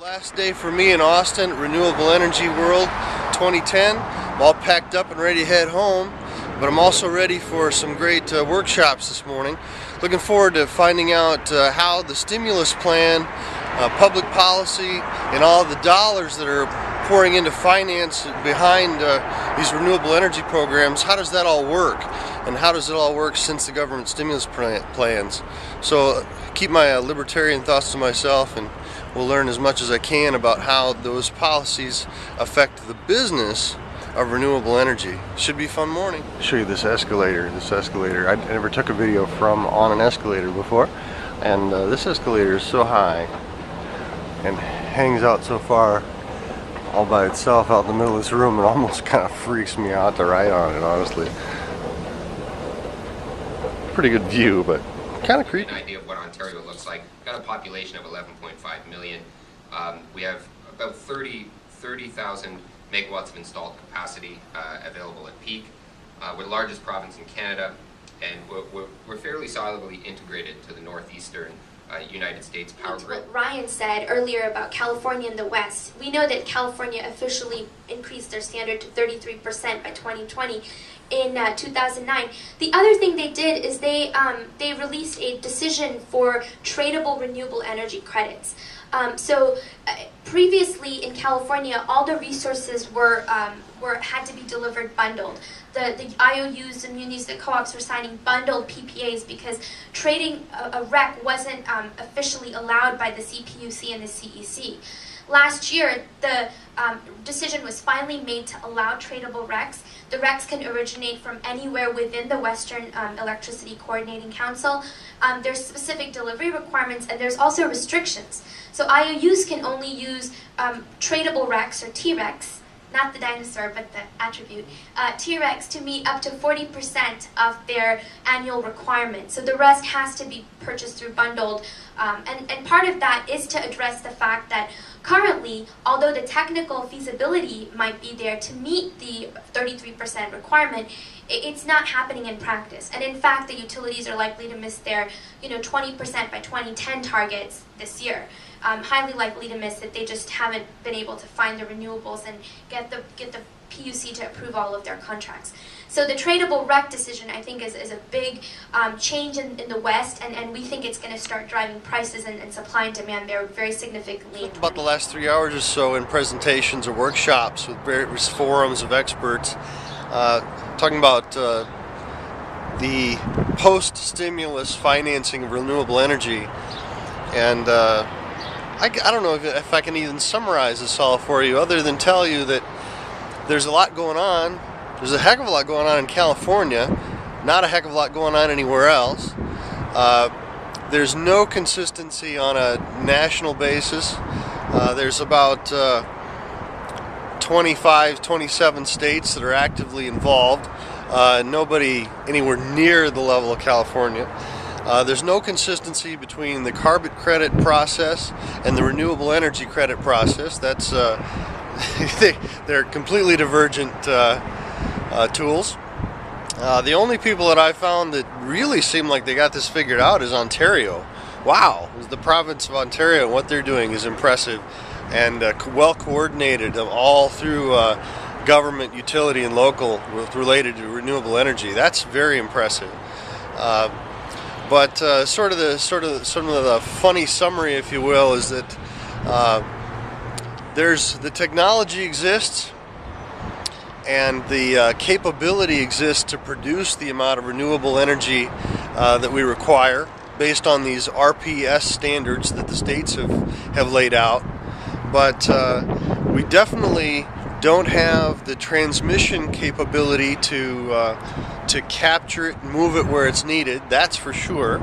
Last day for me in Austin at Renewable Energy World 2010. I'm all packed up and ready to head home, but I'm also ready for some great workshops this morning. Looking forward to finding out how the stimulus plan, public policy, and all the dollars that are pouring into finance behind these renewable energy programs, how does that all work? And how does it all work since the government stimulus plans? So keep my libertarian thoughts to myself, and we'll learn as much as I can about how those policies affect the business of renewable energy. Should be a fun morning. I'll show you this escalator. I never took a video from on an escalator before, and this escalator is so high and hangs out so far all by itself out in the middle of this room. It almost kind of freaks me out to ride on it, honestly. Pretty good view, but kind of creepy. An idea of what Ontario looks like. We've got a population of 11.5 million. We have about 30,000 megawatts of installed capacity available at peak. We're the largest province in Canada, and we're fairly solidly integrated to the northeastern United States power grid. What Ryan said earlier about California and the West, we know that California officially increased their standard to 33% by 2020 in 2009. The other thing they did is they released a decision for tradable renewable energy credits. Previously in California, all the resources had to be delivered bundled. The IOUs, the munis, the co-ops were signing bundled PPAs because trading a REC wasn't officially allowed by the CPUC and the CEC. Last year, the decision was finally made to allow tradable RECs. The RECs can originate from anywhere within the Western Electricity Coordinating Council. There's specific delivery requirements, and there's also restrictions. So IOUs can only use tradable RECs or TRECs, not the dinosaur, but the attribute, TRECs to meet up to 40% of their annual requirement. So the rest has to be purchased through bundled. And part of that is to address the fact that currently, although the technical feasibility might be there to meet the 33% requirement, it's not happening in practice. And in fact, the utilities are likely to miss their 20% by 2010 targets this year. Highly likely to miss it. They just haven't been able to find the renewables and get the PUC to approve all of their contracts. So the tradable REC decision, I think, is a big change in the West, and we think it's going to start driving prices and supply and demand there very significantly. About the last 3 hours or so in presentations or workshops with various forums of experts talking about the post-stimulus financing of renewable energy, and I don't know if I can even summarize this all for you other than tell you that there's a lot going on. There's a heck of a lot going on in California, not a heck of a lot going on anywhere else. There's no consistency on a national basis. There's about 27 states that are actively involved. Nobody anywhere near the level of California. There's no consistency between the carbon credit process and the renewable energy credit process. That's they're completely divergent tools. The only people that I found that really seem like they got this figured out is Ontario. Wow, the province of Ontario, what they're doing is impressive and well coordinated all through government, utility, and local related to renewable energy. That's very impressive. But sort of the funny summary, if you will, is that the technology exists and the capability exists to produce the amount of renewable energy that we require based on these RPS standards that the states have laid out. But we definitely don't have the transmission capability to capture it and move it where it's needed, that's for sure.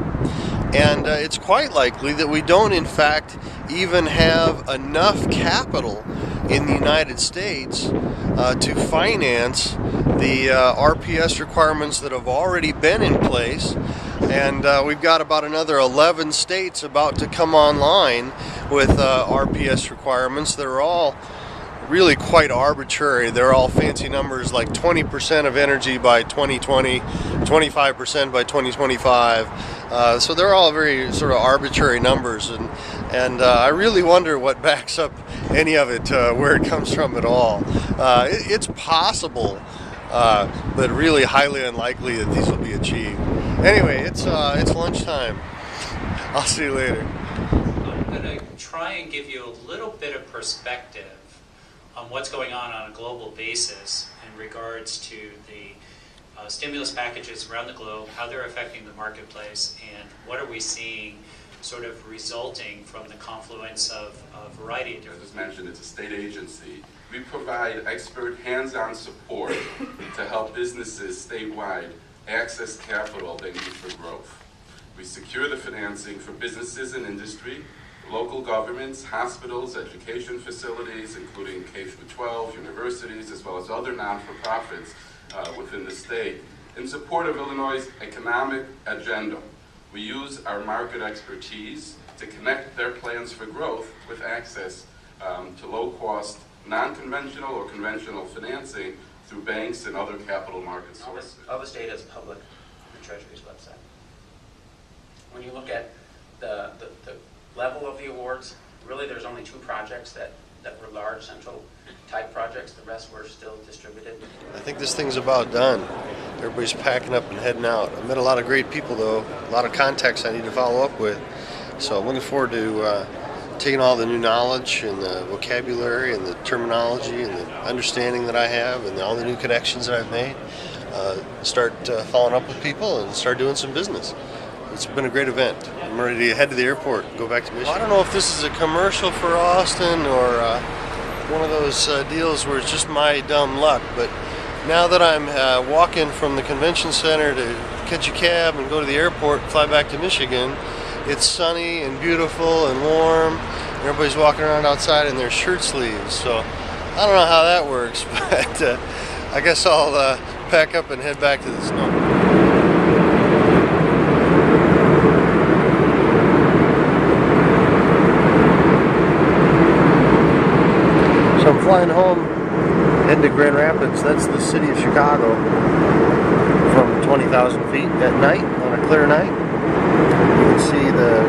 And it's quite likely that we don't, in fact, even have enough capital in the United States to finance the RPS requirements that have already been in place. And we've got about another 11 states about to come online with RPS requirements that are all really quite arbitrary. They're all fancy numbers like 20% of energy by 2020, 25% by 2025, So they're all very sort of arbitrary numbers, and I really wonder what backs up any of it, where it comes from at all. It's possible, but really highly unlikely that these will be achieved. Anyway, it's lunchtime. I'll see you later. I'm going to try and give you a little bit of perspective on what's going on a global basis in regards to the stimulus packages around the globe, how they're affecting the marketplace, and what are we seeing sort of resulting from the confluence of a variety of different... As mentioned, it's a state agency. We provide expert hands-on support to help businesses statewide access capital they need for growth. We secure the financing for businesses and industry, local governments, hospitals, education facilities, including K-12, universities, as well as other non-for-profits within the state, in support of Illinois' economic agenda. We use our market expertise to connect their plans for growth with access to low-cost, non-conventional or conventional financing through banks and other capital market sources. All this data is public on the Treasury's website. When you look at the level of the awards, really there's only 2 projects that were large central type projects. The rest were still distributed. I think this thing's about done. Everybody's packing up and heading out. I met a lot of great people though, a lot of contacts I need to follow up with. So I'm looking forward to taking all the new knowledge and the vocabulary and the terminology and the understanding that I have and all the new connections that I've made, start following up with people and start doing some business. It's been a great event. I'm ready to head to the airport and go back to Michigan. I don't know if this is a commercial for Austin or one of those deals where it's just my dumb luck, but now that I'm walking from the convention center to catch a cab and go to the airport and fly back to Michigan, it's sunny and beautiful and warm. Everybody's walking around outside in their shirt sleeves, so I don't know how that works, but I guess I'll pack up and head back to the snow. So I'm flying home, heading to Grand Rapids. That's the city of Chicago from 20,000 feet at night, on a clear night. You can see the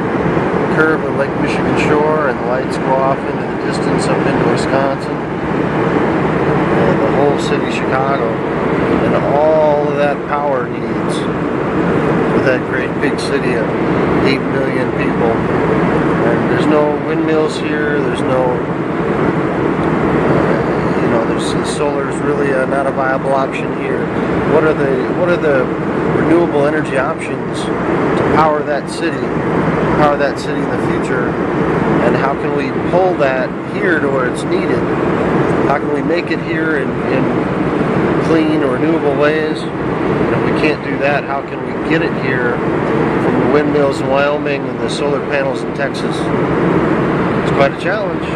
curve of Lake Michigan shore and the lights go off into the distance up into Wisconsin. And the whole city of Chicago and all of that power needs with that great big city of 8 million people. And there's no windmills here, there's no solar is really not a viable option here. What are the renewable energy options to power that city in the future, and how can we pull that here to where it's needed? How can we make it here in clean or renewable ways? And if we can't do that, how can we get it here from the windmills in Wyoming and the solar panels in Texas? It's quite a challenge.